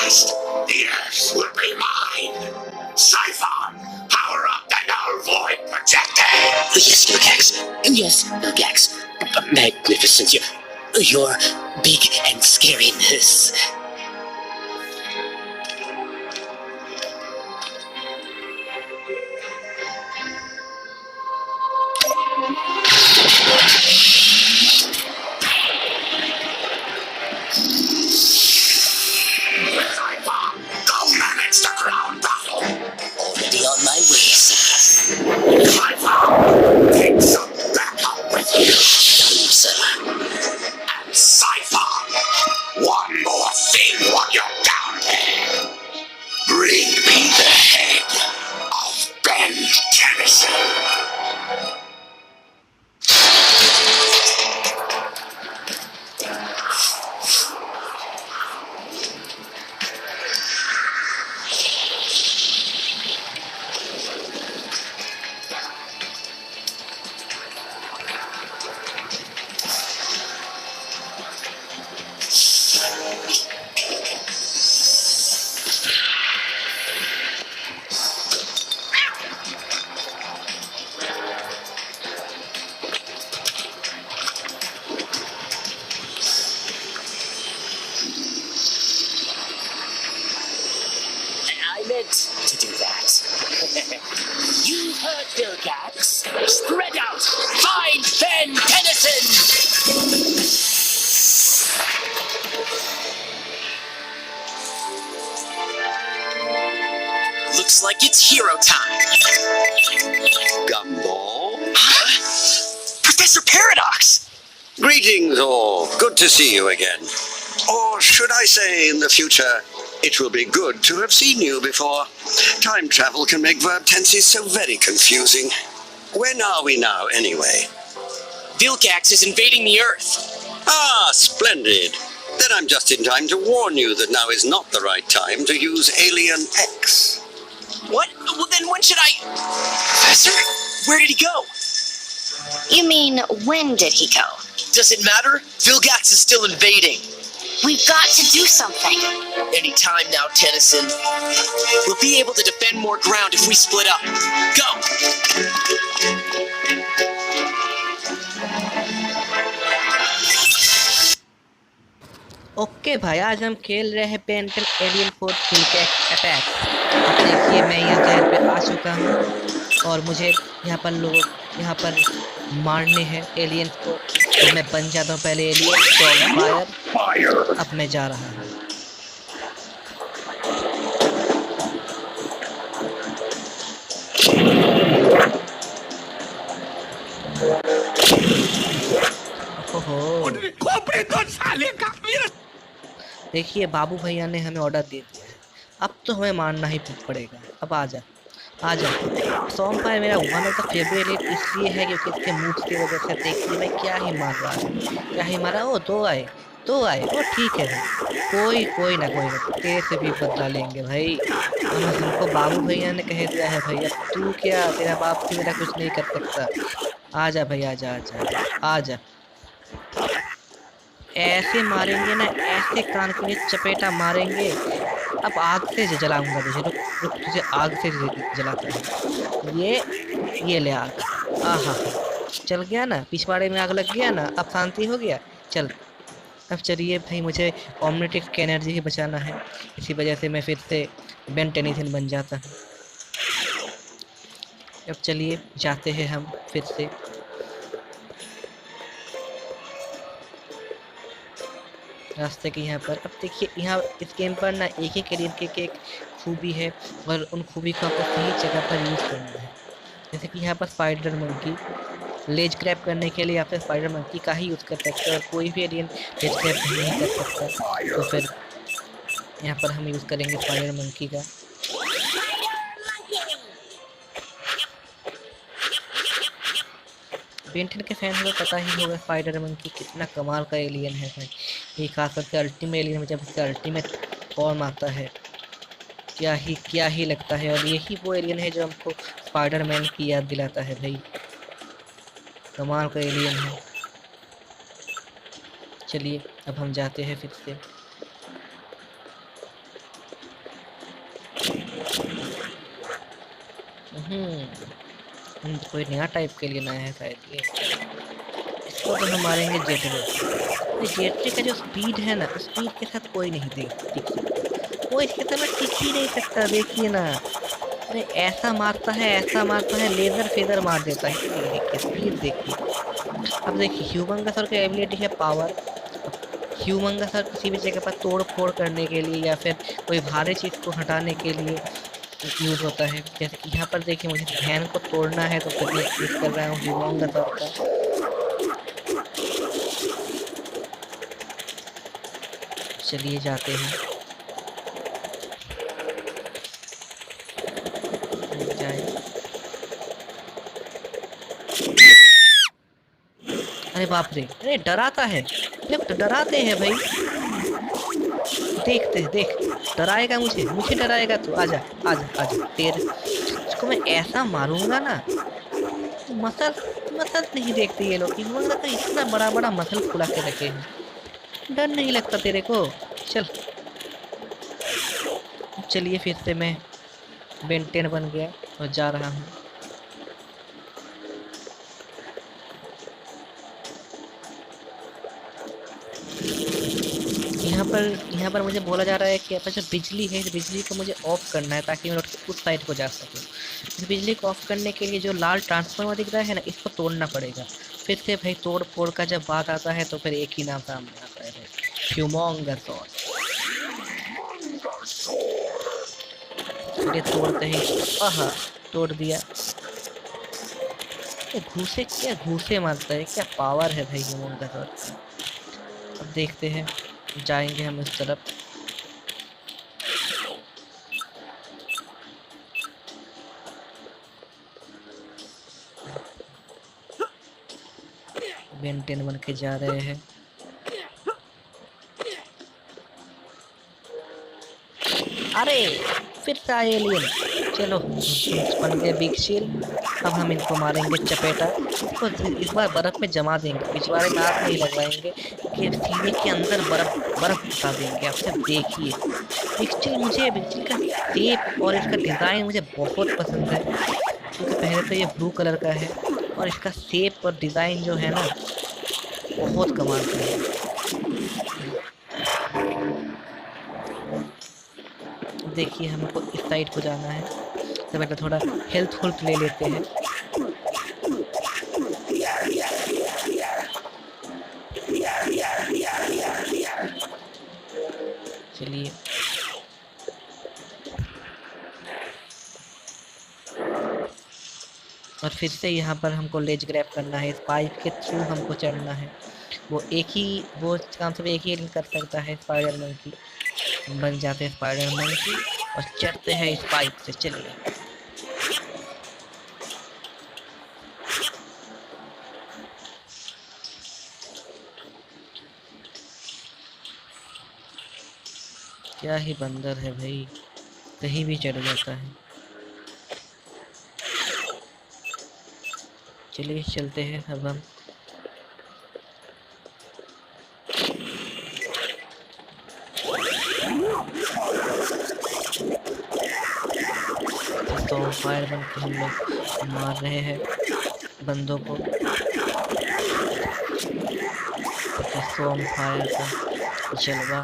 last, the Earth will be mine. Siphon, power up the null void projector. Yes, Vilgax. Yes, Vilgax. Magnificent. You're big and scariness. Siphon, go manage the ground battle. Already on my way, sir. Siphon, take some backup with you. Done, sir. And Siphon, one more thing while you're down there. Bring me the head of Ben Tennyson. I meant to do that. You heard Vilgax. Spread out. Find Ben Tennyson. Looks like it's hero time. Gumball? Huh? Professor Paradox. Greetings all. Good to see you again. Or should I say in the future, it will be good to have seen you before. Time travel can make verb tenses so very confusing. When are we now anyway? Vilgax is invading the Earth. Ah, splendid. Then I'm just in time to warn you that now is not the right time to use Alien X. What? Well, then when should I... Professor? Where did he go? You mean, when did he go? Does it matter? Vilgax is still invading. We've got to do something. Any time now, Tennyson. We'll be able to defend more ground if we split up. Go! Okay भाई, आज हम खेल रहे हैं Ben 10 alien force Vilgax attack. अब देखिए मैं यहाँ जहर पे आ चुका हूँ और मुझे यहाँ पर मारने हैं एलियंस को। तो मैं बन जाता हूँ पहले एलियन तो फायर। अब मैं जा रहा हूँ। ओहो, देखिए बाबू भैया ने हमें ऑर्डर दे दिया है। अब तो हमें मारना ही पड़ेगा। अब आ जा। सॉम्पायर मेरा वन ऑफ द फेवरेट इसलिए है क्योंकि इसके मूव्स की वजह से देखिए मैं क्या ही मार रहा हूँ। क्या ही मारा। ओ दो आए ओ ठीक है भाई, कोई ना तेरे से भी बदला लेंगे भाई। हमको बाबू भैया ने कह दिया है भाई, अब तू क्या, तेरा बाप भी मेरा कुछ नहीं कर सकता। आ जा भाई, आ जा। ऐसे मारेंगे ना, ऐसे कान के चपेटा मारेंगे। अब आग से जलाऊंगा तुझे। रुक तुझे आग से जलाता हूँ। ये ले आग। आहा, चल गया ना, पिछवाड़े में आग लग गया ना। अब शांति हो गया। चल अब चलिए भाई, मुझे ओमनीटिक एनर्जी ही बचाना है। इसी वजह से मैं फिर से बेन टेनिसन बन जाता हूँ। अब चलिए जाते हैं हम फिर से। रास्ते के यहाँ पर अब देखिए, यहाँ इस गेम पर ना एक ही कैरियर की एक खूबी है और उन खूबी को आपको सही जगह पर यूज़ करना है। जैसे कि यहाँ पर स्पाइडर मंकी, लेज क्रैप करने के लिए आप स्पाइडर मंकी का ही यूज़ कर सकते हैं और कोई भी एलियन लेज क्रैप नहीं कर सकता। तो फिर यहाँ पर हम यूज़ करेंगे स्पाइडर मंकी का। बेंटन के फैन को पता ही होगा स्पाइडर मंकी कितना कमाल का एलियन है भाई। ये खास करके अल्टीमेट एलियन में जब इसका अल्टीमेट फॉर्म आता है क्या ही लगता है। और यही वो एलियन है जो हमको स्पाइडरमैन की याद दिलाता है भाई। कमाल का एलियन है। चलिए अब हम जाते हैं फिर से। कोई नया टाइप के लिए नया है शायद ये। इसको तो हम मारेंगे जेटरे। जेटरे का जो स्पीड है ना, स्पीड के साथ कोई नहीं टिक सकता, वो इसके साथ टिक ही नहीं सकता। देखिए ना, अरे ऐसा मारता है, लेजर फेजर मार देता है। देखिए स्पीड देखिए। अब देखिए ह्यूमंगसर की एबिलिटी है पावर। ह्यूमंगसर किसी भी जगह पर तोड़ फोड़ करने के लिए या फिर कोई भारी चीज़ को हटाने के लिए यूज होता है। जैसे कि यहाँ पर देखिए, मुझे ध्यान को तोड़ना है तो फिर मैं यूज कर रहा हूँ ह्यूमंगसर का। चलिए जाते हैं, जाए। अरे बाप रे, अरे डराता है, तो डराते हैं भाई। देखते देख, डराएगा मुझे डराएगा तू। आजा आजा आजा, तेरे इसको मैं ऐसा मारूंगा ना। मसल मसल नहीं देखते ये लोग, इतना बड़ा बड़ा मसल खुला के रखे हैं। डर नहीं लगता तेरे को? चल चलिए, फिर से मैं बेन 10 बन गया और जा रहा हूँ। यहाँ पर मुझे बोला जा रहा है कि यहाँ पर जो बिजली है, इस बिजली को मुझे ऑफ करना है ताकि मैं उस साइड को जा सकूँ। इस बिजली को ऑफ करने के लिए जो लाल ट्रांसफार्मर दिख रहा है ना, इसको तोड़ना पड़ेगा। फिर से भाई तोड़ फोड़ का जब बात आता है तो फिर एक ही नाम सामने आता है, ह्यूमंगसर। ये तोड़ते ही, आहा, तोड़ दिया। घूसे मारता है, क्या पावर है भाई ह्यूमंगसर। अब देखते हैं, जाएंगे हम इस तरफ। बेन 10 बन के जा रहे हैं। अरे फिर से आए एलियन। चलो बन गए बिग शील। अब हम इनको मारेंगे चपेटा। इसको इस बार बर्फ में जमा देंगे, पिछवाड़े में आग नहीं लगवाएंगे कि सीने के अंदर बर्फ घुसा देंगे। आप सब देखिए, बिग शील का शेप और इसका डिज़ाइन मुझे बहुत पसंद है, क्योंकि पहले तो ये ब्लू कलर का है और इसका शेप और डिज़ाइन जो है ना, बहुत कमाल का है। देखिए हमको इस साइड को जाना है, तो पहले थोड़ा हेल्थ ले लेते हैं। चलिए, और फिर से यहाँ पर हमको लेज ग्रैब करना है। इस पाइप के थ्रू हमको चढ़ना है। वो काम सिर्फ एक ही कर सकता है, स्पाइडर मंकी। बन जाते हैं स्पाइडर मंकी और चढ़ते हैं इस पाइप से। चलिए, क्या ही बंदर है भाई, कहीं भी चढ़ जाता है। चलिए चलते हैं अब हम। तो फायर बन के हम लोग मार रहे हैं बंदों को। सोम फायर का जलवा,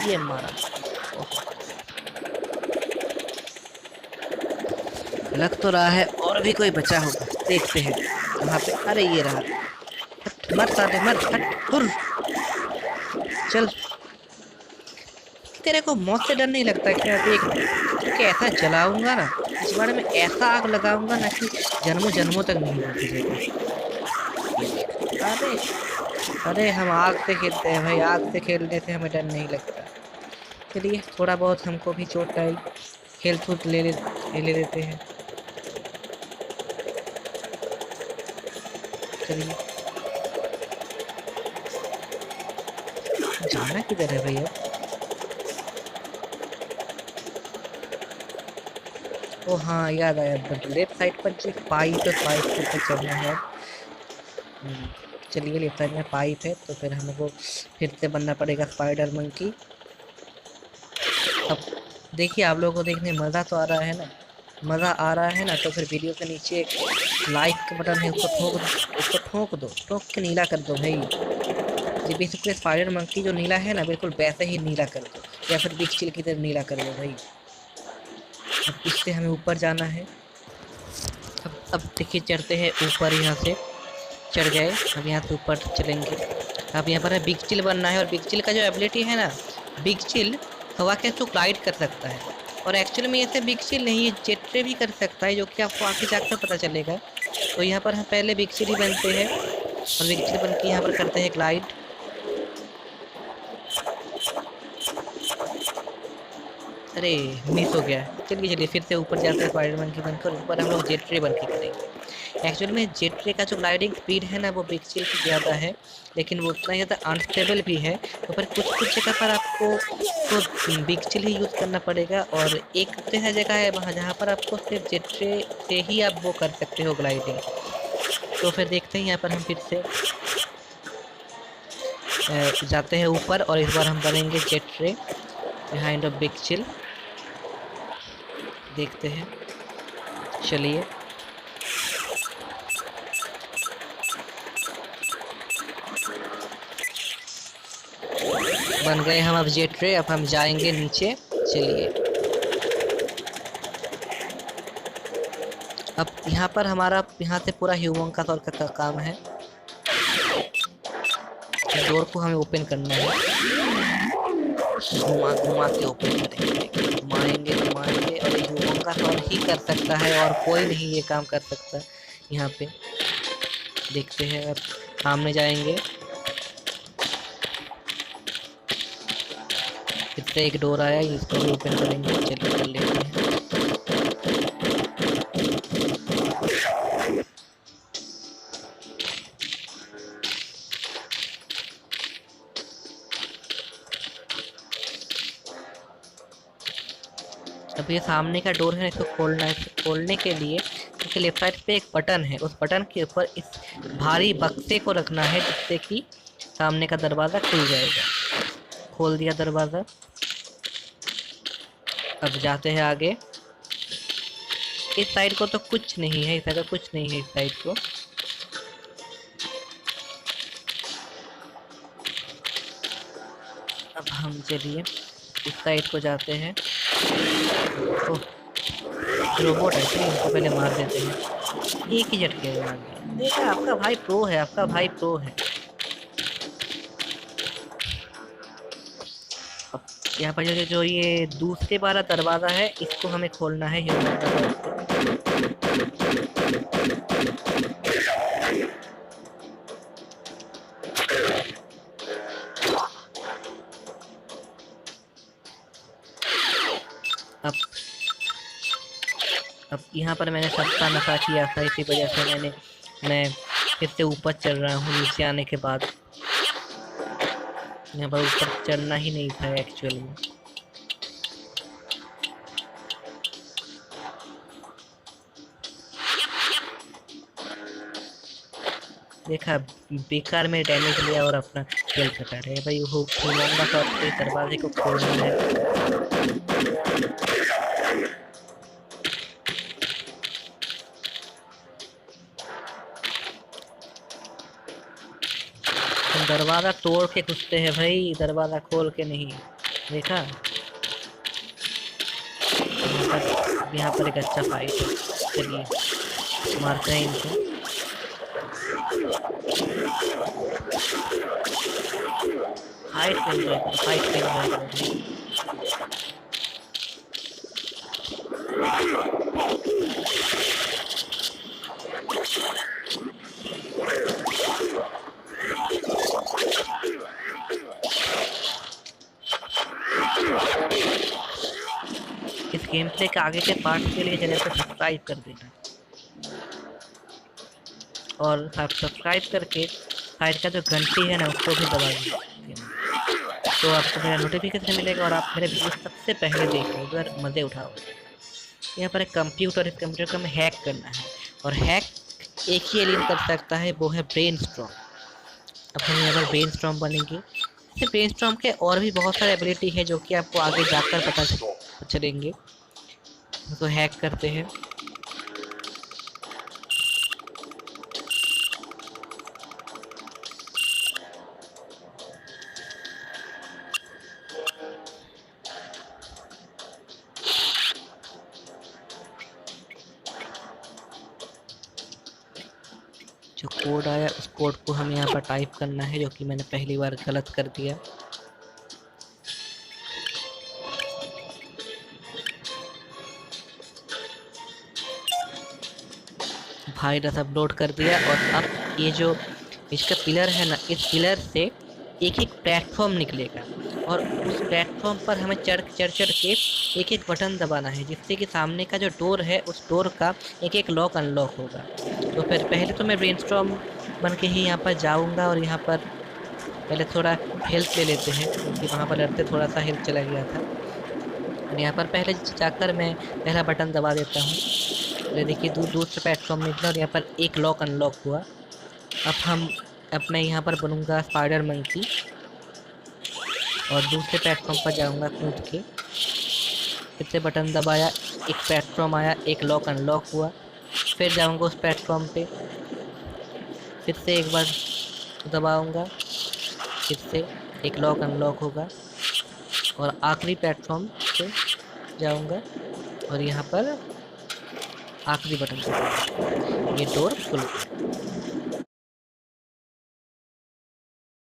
ये मारा। लग तो रहा है और भी कोई बचा होगा, देखते हैं वहाँ पे। अरे ये रहा, मर साले मर, हट हुर। चल, तेरे को मौत से डर नहीं लगता क्या? देख, क्योंकि ऐसा जलाऊंगा ना, इस बारे में ऐसा आग लगाऊंगा ना कि जन्मों जन्मों तक नहीं होती। अरे हम आग से खेलते हैं भाई, आग से खेलने से हमें डर नहीं लगता। चलिए, थोड़ा बहुत हमको भी चोट आई, हेल्थ ले लेते हैं। चलिए, जाना किधर है भैया? ओ हाँ, याद आया, लेफ्ट साइड पर जो पाइप के ऊपर चढ़ना है। चलिए, लेफ्ट साइड में पाइप है, तो फिर हमको फिर से बनना पड़ेगा स्पाइडर मंकी। अब देखिए आप लोगों को देखने में मज़ा तो आ रहा है ना, मज़ा आ रहा है ना, तो फिर वीडियो के नीचे एक लाइक का बटन है, उसको ठोक दो, ठोक के नीला कर दो भाई। ये बेसिकली स्पाइडर मंकी जो नीला है ना, बिल्कुल वैसे ही नीला कर दो, या फिर बिग चिल की तरह नीला कर दो भाई। अब इससे हमें ऊपर जाना है। अब देखिए चढ़ते हैं ऊपर, यहाँ से चढ़ गए। अब यहाँ से ऊपर चलेंगे। अब यहाँ पर है बिग चिल बनना है, और बिग चिल का जो एबिलिटी है ना, बिग चिल हवा के थ्रू ग्लाइड कर सकता है, और एक्चुअली में ऐसे बिग चिल नहीं, जेट रे भी कर सकता है, जो कि आपको आगे जाकर पता चलेगा। तो यहाँ पर हम पहले बिग चिल ही बनते हैं, और बिग चिल बन के यहाँ पर करते हैं ग्लाइड। अरे मिस हो गया। चलिए चलिए फिर से ऊपर जाते हैं स्पाइडरमैन की बनकर, ऊपर हम लोग जेट रे बन के करेंगे। एक्चुअली में जेट रे का जो ग्लाइडिंग स्पीड है ना, वो बिग चिल की ज़्यादा है, लेकिन वो उतना ही ज़्यादा अनस्टेबल भी है। तो फिर कुछ कुछ जगह पर आपको तो बिग चिल ही यूज़ करना पड़ेगा, और एक जैसा जगह है वहाँ जहाँ पर आपको सिर्फ जेट रे से ही आप वो कर सकते हो ग्लाइडिंग। तो फिर देखते हैं यहाँ पर हम फिर से जाते हैं ऊपर, और इस बार हम बनेंगे जेट रे बिहाइंड अ बिग चिल। देखते हैं, चलिए। बन गए हम अब जेट रे। अब हम जाएंगे नीचे, चलिए। अब यहाँ पर हमारा यहाँ से पूरा ह्यूमन का तौर का काम है। डोर को हमें ओपन करना है, घुमा घुमा के ओपन करेंगे, घुमाएंगे घुमाएंगे, और ये ह्यूमन का तौर ही कर सकता है, और कोई नहीं ये काम कर सकता यहाँ पे। देखते हैं, अब सामने जाएंगे। फिर से एक डोर आया, इसको भी ओपन करेंगे, चलिए कर लेते हैं। अब ये सामने का डोर है, इसको खोलना है। इसको खोलने के लिए इसके लेफ्ट साइड पे एक बटन है, उस बटन के ऊपर इस भारी बक्से को रखना है, जिससे कि सामने का दरवाज़ा खुल जाएगा। खोल दिया दरवाज़ा। अब जाते हैं आगे। इस साइड को तो कुछ नहीं है, इस साइड को कुछ नहीं है, इस साइड को। अब हम चलिए इस साइड को जाते हैं। ओह, रोबोट है, चलिए इनको पहले मार देते हैं। एक ही झटके में मार दिया। देखा, आपका भाई प्रो है, आपका भाई प्रो है। अब यहाँ पर जो ये दूसरे वाला दरवाज़ा है, इसको हमें खोलना है ह्यूमन का। अब यहाँ पर मैंने सस्ता नशा किया था, इसी वजह से मैं फिर से ऊपर चल रहा हूँ। नीचे आने के बाद यहाँ पर ऊपर चलना ही नहीं था एक्चुअल में। देखा, बेकार में डैमेज लिया और अपना खेल कटा रहे भाई। वो घूमूंगा तो अपने दरवाजे को खोलना है। दरवाज़ा तोड़ के घुसते हैं भाई, दरवाज़ा खोल के नहीं। देखा, यहाँ पर एक अच्छा फाइट है। चलिए मारते हैं इनको। फाइट कर रहे हैं, फाइट कर रहे हैं। इस गेम प्ले के आगे के पार्ट के लिए चैनल को सब्सक्राइब कर देना, और सब्सक्राइब करके साइड का जो घंटी है ना, उसको भी दबा देना, तो आपको मेरा नोटिफिकेशन मिलेगा और आप मेरे वीडियो सबसे पहले देखोगे, उधर मज़े उठाओगे। यहाँ पर एक कंप्यूटर, इस कंप्यूटर को हमें हैक करना है, और हैक एक ही एलियन कर सकता है, वो है ब्रेनस्टॉर्म। अब हम यहाँ पर ब्रेनस्टॉर्म बनेंगे। ब्रेनस्टॉर्म के और भी बहुत सारे एबिलिटी है, जो कि आपको आगे जाकर तो चलेंगे, इसको हैक करते हैं। जो कोड आया उस कोड को हमें यहाँ पर टाइप करना है, जो कि मैंने पहली बार गलत कर दिया। वायरस अपलोड कर दिया। और अब ये जो इसका पिलर है ना, इस पिलर से एक एक प्लेटफॉर्म निकलेगा और उस प्लेटफॉर्म पर हमें चढ़ के एक एक बटन दबाना है, जिससे कि सामने का जो डोर है उस डोर का एक एक लॉक अनलॉक होगा। तो फिर पहले तो मैं ब्रेनस्टॉर्म बन के ही यहाँ पर जाऊँगा और यहाँ पर पहले थोड़ा हेल्थ ले लेते हैं, क्योंकि वहाँ पर लड़ते थोड़ा सा हेल्थ चला गया था। और यहाँ पर पहले जाकर मैं पहला बटन दबा देता हूँ। ये देखिए दूसरे प्लेटफॉर्म निकला और यहाँ पर एक लॉक अनलॉक हुआ। अब हम अपने यहाँ पर बनूंगा स्पाइडर मंकी और दूसरे प्लेटफॉर्म पर जाऊंगा कूद के। फिर से बटन दबाया, एक प्लेटफॉर्म आया, एक लॉक अनलॉक हुआ। फिर जाऊंगा उस प्लेटफॉर्म पे, फिर से एक बार दबाऊंगा, फिर से एक लॉक अनलॉक होगा और आखिरी प्लेटफॉर्म पे जाऊंगा और यहाँ पर आखिरी बटन, ये डोर खुल गया।